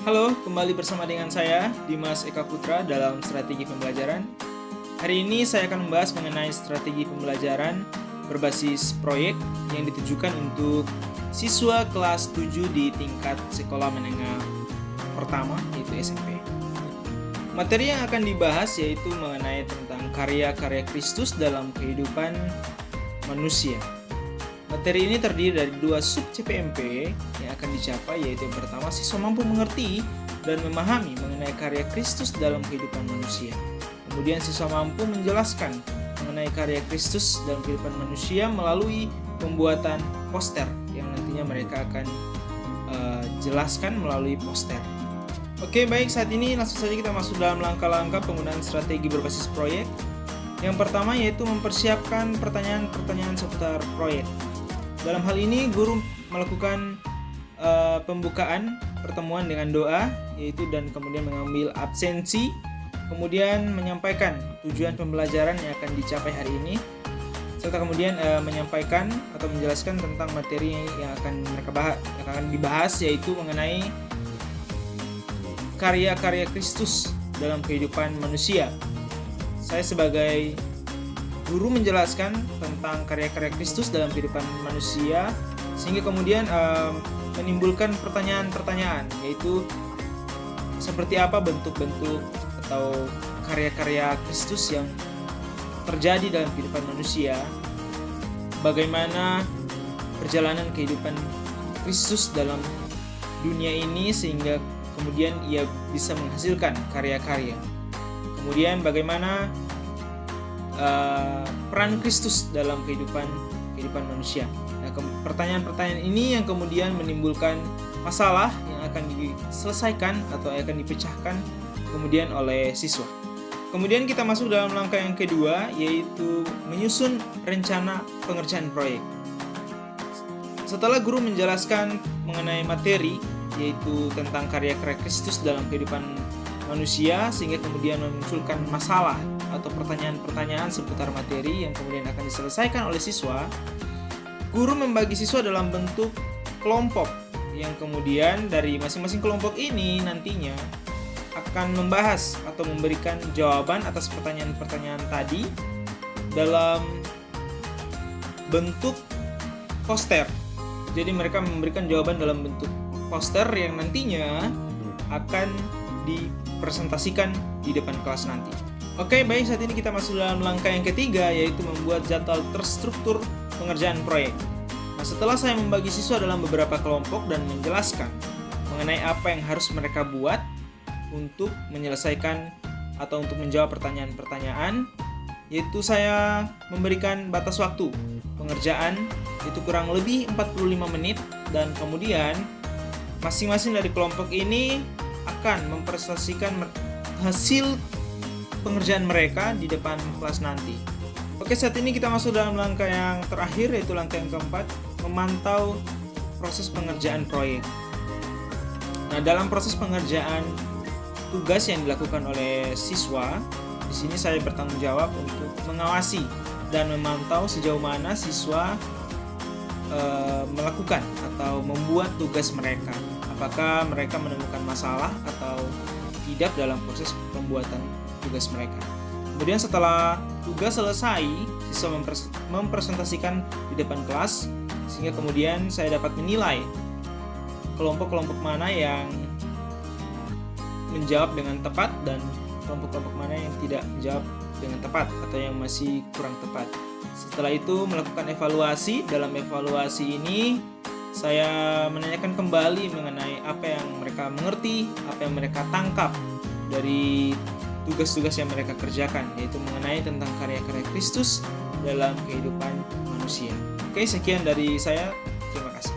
Halo, kembali bersama dengan saya, Dimas Eka Putra dalam Strategi Pembelajaran. Hari ini saya akan membahas mengenai strategi pembelajaran berbasis proyek yang ditujukan untuk siswa kelas 7 di tingkat sekolah menengah pertama, yaitu SMP. Materi yang akan dibahas yaitu mengenai tentang karya-karya Kristus dalam kehidupan manusia. Materi ini terdiri dari 2 sub CPMP yang akan dicapai, yaitu yang pertama, siswa mampu mengerti dan memahami mengenai karya Kristus dalam kehidupan manusia. Kemudian siswa mampu menjelaskan mengenai karya Kristus dalam kehidupan manusia melalui pembuatan poster yang nantinya mereka akan jelaskan melalui poster. Oke, baik, saat ini langsung saja kita masuk dalam langkah-langkah penggunaan strategi berbasis proyek. Yang pertama yaitu mempersiapkan pertanyaan-pertanyaan seputar proyek. Dalam hal ini, guru melakukan pembukaan pertemuan dengan doa, yaitu dan kemudian mengambil absensi, kemudian menyampaikan tujuan pembelajaran yang akan dicapai hari ini, serta kemudian menyampaikan atau menjelaskan tentang materi yang akan dibahas, yaitu mengenai karya-karya Kristus dalam kehidupan manusia. Saya sebagai guru menjelaskan tentang karya-karya Kristus dalam kehidupan manusia, sehingga kemudian menimbulkan pertanyaan-pertanyaan, yaitu seperti apa bentuk-bentuk atau karya-karya Kristus yang terjadi dalam kehidupan manusia, bagaimana perjalanan kehidupan Kristus dalam dunia ini sehingga kemudian ia bisa menghasilkan karya-karya. Kemudian bagaimana peran Kristus dalam kehidupan manusia. Nah, pertanyaan-pertanyaan ini yang kemudian menimbulkan masalah yang akan diselesaikan atau akan dipecahkan kemudian oleh siswa. Kemudian kita masuk dalam langkah yang kedua, yaitu menyusun rencana pengerjaan proyek. Setelah guru menjelaskan mengenai materi, yaitu tentang karya-karya Kristus dalam kehidupan manusia, sehingga kemudian memunculkan masalah atau pertanyaan-pertanyaan seputar materi yang kemudian akan diselesaikan oleh siswa, guru membagi siswa dalam bentuk kelompok yang kemudian dari masing-masing kelompok ini nantinya akan membahas atau memberikan jawaban atas pertanyaan-pertanyaan tadi dalam bentuk poster. Jadi mereka memberikan jawaban dalam bentuk poster yang nantinya akan dipresentasikan di depan kelas nanti. Oke, baik, saat ini kita masuk dalam langkah yang ketiga, yaitu membuat jadwal terstruktur pengerjaan proyek. Nah, setelah saya membagi siswa dalam beberapa kelompok dan menjelaskan mengenai apa yang harus mereka buat untuk menyelesaikan atau untuk menjawab pertanyaan-pertanyaan, yaitu saya memberikan batas waktu pengerjaan itu kurang lebih 45 menit, dan kemudian masing-masing dari kelompok ini akan mempresentasikan hasil pengerjaan mereka di depan kelas nanti. Oke, saat ini kita masuk dalam langkah yang terakhir, yaitu langkah yang keempat, memantau proses pengerjaan proyek. Nah, dalam proses pengerjaan tugas yang dilakukan oleh siswa, di sini saya bertanggung jawab untuk mengawasi dan memantau sejauh mana siswa melakukan atau membuat tugas mereka. Apakah mereka menemukan masalah atau tidak dalam proses pembuatan tugas mereka. Kemudian setelah tugas selesai, siswa mempresentasikan di depan kelas, sehingga kemudian saya dapat menilai kelompok-kelompok mana yang menjawab dengan tepat dan kelompok-kelompok mana yang tidak menjawab dengan tepat atau yang masih kurang tepat. Setelah itu melakukan evaluasi. Dalam evaluasi ini saya menanyakan kembali mengenai apa yang mereka mengerti, apa yang mereka tangkap dari tugas-tugas yang mereka kerjakan, yaitu mengenai tentang karya-karya Kristus dalam kehidupan manusia. Oke, sekian dari saya. Terima kasih.